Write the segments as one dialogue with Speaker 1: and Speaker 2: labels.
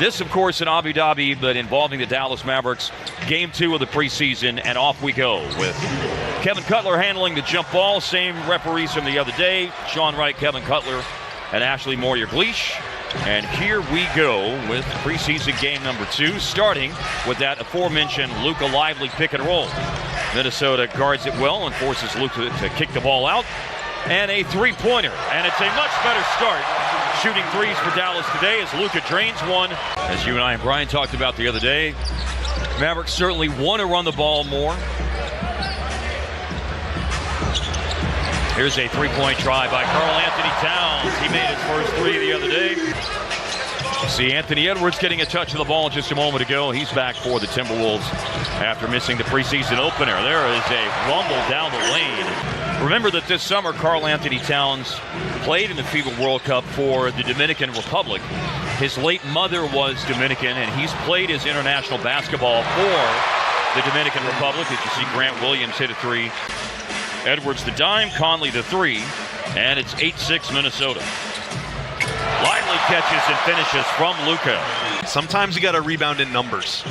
Speaker 1: This, of course, in Abu Dhabi, but involving the Dallas Mavericks. Game 2 of the preseason, and off we go with Kevin Cutler handling the jump ball. Same referees from the other day, Sean Wright, Kevin Cutler, and Ashley Moyer-Gleish. And here we go with preseason game number 2, starting with that aforementioned Luka Lively pick and roll. Minnesota guards it well and forces Luka to kick the ball out. And a three-pointer, and it's a much better start shooting threes for Dallas today as Luka drains one. As you and I and Brian talked about the other day, Mavericks certainly want to run the ball more. Here's a three-point try by Karl Anthony Towns. He made his first three the other day. See Anthony Edwards getting a touch of the ball just a moment ago. He's back for the Timberwolves after missing the preseason opener. There is a rumble down the lane. Remember that this summer, Karl Anthony Towns played in the FIBA World Cup for the Dominican Republic. His late mother was Dominican, and he's played his international basketball for the Dominican Republic. As you see, Grant Williams hit a three. Edwards the dime, Conley the three, and it's 8-6 Minnesota. Lively catches and finishes from Luka.
Speaker 2: Sometimes you got to rebound in numbers.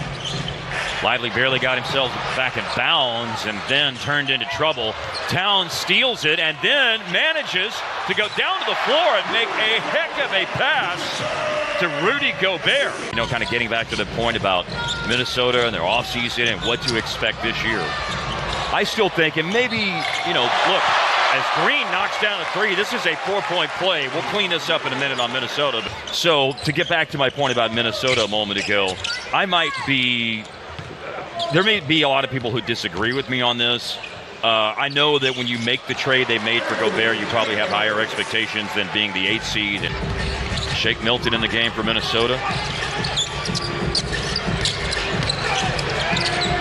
Speaker 1: Lively barely got himself back in bounds and then turned into trouble. Towns steals it and then manages to go down to the floor and make a heck of a pass to Rudy Gobert. You know, kind of getting back to the point about Minnesota and their offseason and what to expect this year. I still think, and maybe, you know, look, as Green knocks down a three, this is a 4-point play. We'll clean this up in a minute on Minnesota. So to get back to my point about Minnesota a moment ago, there may be a lot of people who disagree with me on this. I know that when you make the trade they made for Gobert, you probably have higher expectations than being the 8th seed. And Shake Milton in the game for Minnesota.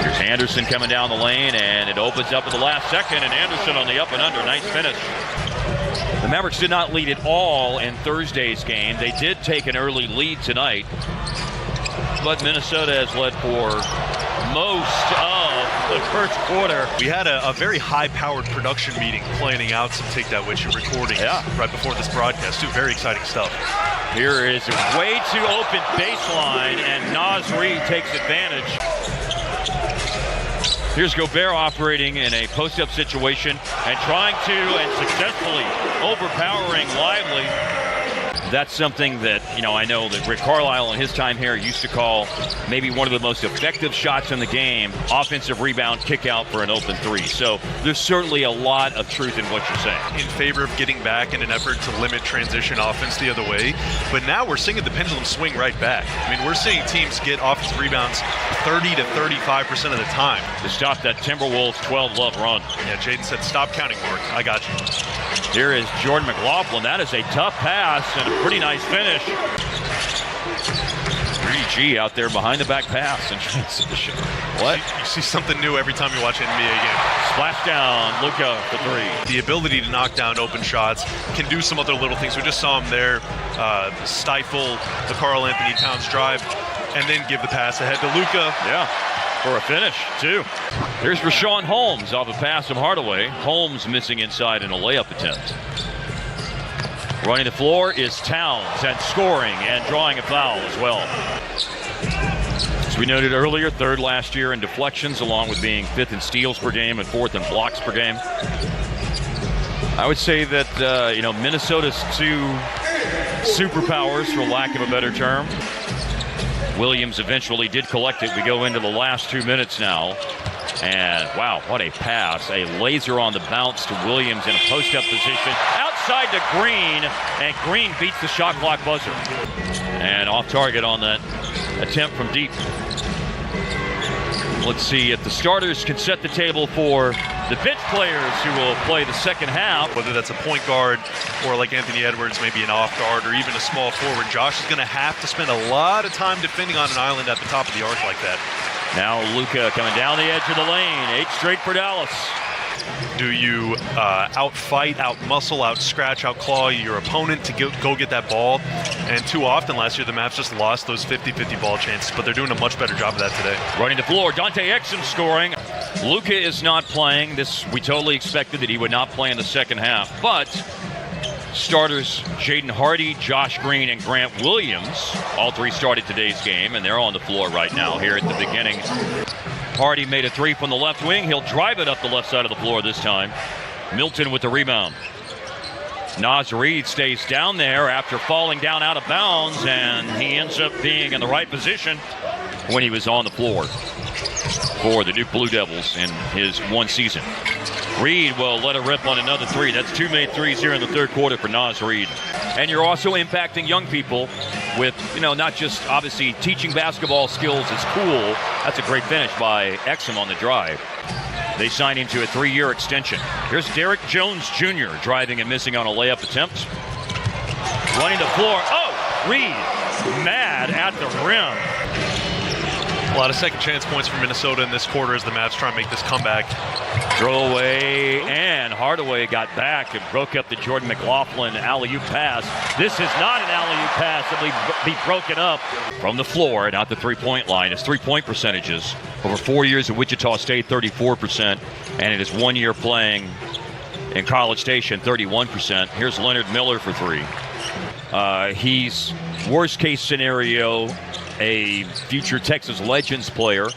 Speaker 1: Here's Anderson coming down the lane, and it opens up at the last second, and Anderson on the up and under. Nice finish. The Mavericks did not lead at all in Thursday's game. They did take an early lead tonight, but Minnesota has led for most of the first quarter.
Speaker 2: We had a very high-powered production meeting planning out some Take That With You recordings right before this broadcast, too. Very exciting stuff.
Speaker 1: Here is a way too open baseline, and Naz Reid takes advantage. Here's Gobert operating in a post-up situation and trying to, and successfully overpowering Lively. That's something that, you know, I know that Rick Carlisle in his time here used to call maybe one of the most effective shots in the game, offensive rebound, kick out for an open three. So there's certainly a lot of truth in what you're saying.
Speaker 2: In favor of getting back in an effort to limit transition offense the other way. But now we're seeing the pendulum swing right back. I mean, we're seeing teams get offensive rebounds 30 to 35% of the time.
Speaker 1: To stop that Timberwolves 12-love run.
Speaker 2: Yeah, Jaden said, stop counting, Mark. I got you.
Speaker 1: Here is Jordan McLaughlin. That is a tough pass and a pretty nice finish. 3G out there behind the back pass in transition. What?
Speaker 2: You see something new every time you watch an NBA game.
Speaker 1: Splash down, Luka for three.
Speaker 2: The ability to knock down open shots, can do some other little things. We just saw him there stifle the Karl Anthony Towns drive and then give the pass ahead to Luka.
Speaker 1: Yeah, for a finish, too. Here's Rashawn Holmes off a pass from Hardaway. Holmes missing inside in a layup attempt. Running the floor is Towns, and scoring and drawing a foul as well. As we noted earlier, 3rd last year in deflections, along with being 5th in steals per game and 4th in blocks per game. I would say that, you know, Minnesota's two superpowers, for lack of a better term. Williams eventually did collect it. We go into the last 2 minutes now. And wow, what a pass. A laser on the bounce to Williams in a post-up position. Outside to Green, and Green beats the shot clock buzzer. And off target on that attempt from deep. Let's see if the starters can set the table for the bench players who will play the second half.
Speaker 2: Whether that's a point guard or like Anthony Edwards, maybe an off guard or even a small forward, Josh is going to have to spend a lot of time defending on an island at the top of the arc like that.
Speaker 1: Now Luka coming down the edge of the lane. 8 straight for Dallas.
Speaker 2: Do you out-fight, out-muscle, out-scratch, out-claw your opponent to go get that ball? And too often last year, the Mavs just lost those 50-50 ball chances, but they're doing a much better job of that today.
Speaker 1: Running the floor, Dante Exum scoring. Luka is not playing. We totally expected that he would not play in the second half, but Starters Jaden Hardy, Josh Green, and Grant Williams. All three started today's game, and they're on the floor right now here at the beginning. Hardy made a three from the left wing. He'll drive it up the left side of the floor this time. Milton with the rebound. Naz Reid stays down there after falling down out of bounds, and he ends up being in the right position when he was on the floor for the Duke Blue Devils in his one season. Reid will let it rip on another three. That's two made threes here in the third quarter for Naz Reid. And you're also impacting young people with, not just obviously teaching basketball skills is cool. That's a great finish by Exum on the drive. They signed into a 3-year extension. Here's Derek Jones Jr. driving and missing on a layup attempt. Running the floor. Oh, Reid mad at the rim.
Speaker 2: A lot of second chance points for Minnesota in this quarter as the Mavs try and make this comeback.
Speaker 1: Throwaway, and Hardaway got back and broke up the Jordan McLaughlin alley-oop pass. This is not an alley-oop pass that will be broken up from the floor, not the three-point line. His three-point percentages over 4 years at Wichita State, 34%, and it is 1 year playing in College Station, 31%. Here's Leonard Miller for three. He's worst-case scenario, a future Texas Legends player,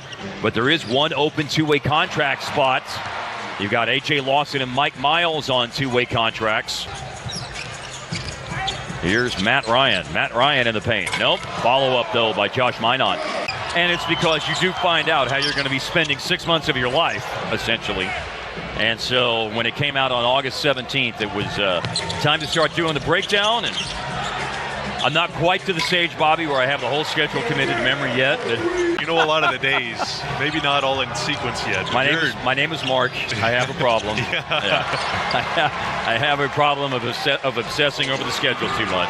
Speaker 1: but there is one open two-way contract spot. You've got A.J. Lawson and Mike Miles on two-way contracts. Here's Matt Ryan. Matt Ryan in the paint. Nope. Follow-up, though, by Josh Minot. And it's because you do find out how you're going to be spending 6 months of your life, essentially. And so when it came out on August 17th, it was time to start doing the breakdown. And I'm not quite to the stage, Bobby, where I have the whole schedule committed to memory yet. But
Speaker 2: you know a lot of the days, maybe not all in sequence yet.
Speaker 1: My name is Mark. I have a problem. Yeah. I have a problem of obsessing over the schedule too much.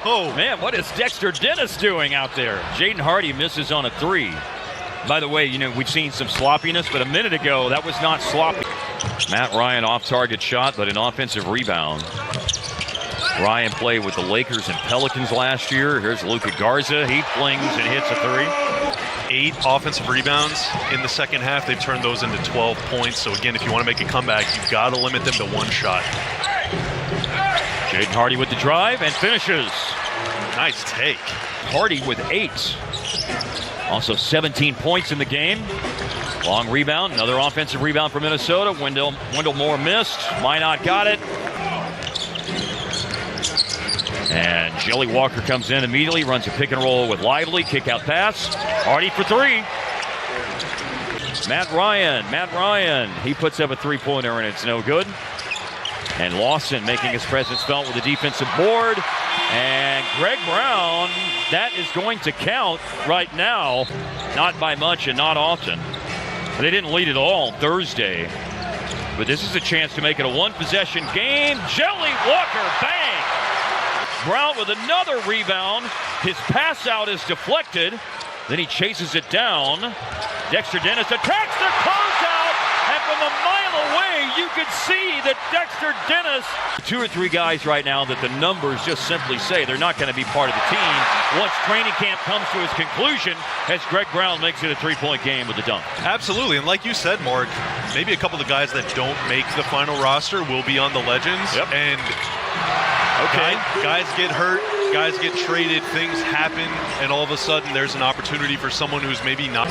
Speaker 2: Oh
Speaker 1: man, what is Dexter Dennis doing out there? Jaden Hardy misses on a three. By the way, we've seen some sloppiness, but a minute ago that was not sloppy. Matt Ryan off-target shot, but an offensive rebound. Ryan played with the Lakers and Pelicans last year. Here's Luka Garza. He flings and hits a three.
Speaker 2: 8 offensive rebounds in the second half. They've turned those into 12 points. So again, if you want to make a comeback, you've got to limit them to one shot.
Speaker 1: Jaden Hardy with the drive and finishes.
Speaker 2: Nice take.
Speaker 1: Hardy with 8. Also 17 points in the game. Long rebound. Another offensive rebound for Minnesota. Wendell Moore missed. Minot got it. And Jelly Walker comes in immediately, runs a pick and roll with Lively, kick out pass. Hardy for three. Matt Ryan, he puts up a three-pointer and it's no good. And Lawson making his presence felt with a defensive board. And Greg Brown, that is going to count right now. Not by much and not often. They didn't lead at all on Thursday. But this is a chance to make it a one-possession game. Jelly Walker, bang! Brown with another rebound. His pass out is deflected. Then he chases it down. Dexter Dennis attacks the closeout. And from a mile away, you can see that Dexter Dennis. 2 or 3 guys right now that the numbers just simply say they're not going to be part of the team once training camp comes to its conclusion, as Greg Brown makes it a 3-point game with the dunk.
Speaker 2: Absolutely. And like you said, Mark, maybe a couple of the guys that don't make the final roster will be on the Legends.
Speaker 1: Yep.
Speaker 2: And
Speaker 1: okay,
Speaker 2: guys get hurt, guys get traded, things happen, and all of a sudden there's an opportunity for someone who's maybe not.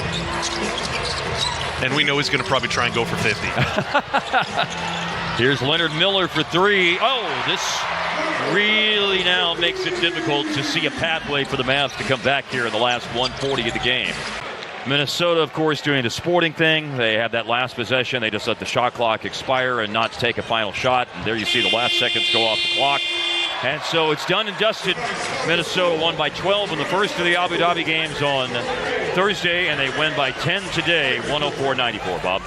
Speaker 2: And we know he's going to probably try and go for 50.
Speaker 1: Here's Leonard Miller for three. Oh, this really now makes it difficult to see a pathway for the Mavs to come back here in the last 140 of the game. Minnesota, of course, doing the sporting thing. They have that last possession. They just let the shot clock expire and not take a final shot. And there you see the last seconds go off the clock. And so it's done and dusted. Minnesota won by 12 in the first of the Abu Dhabi games on Thursday, and they win by 10 today, 104-94, Bob.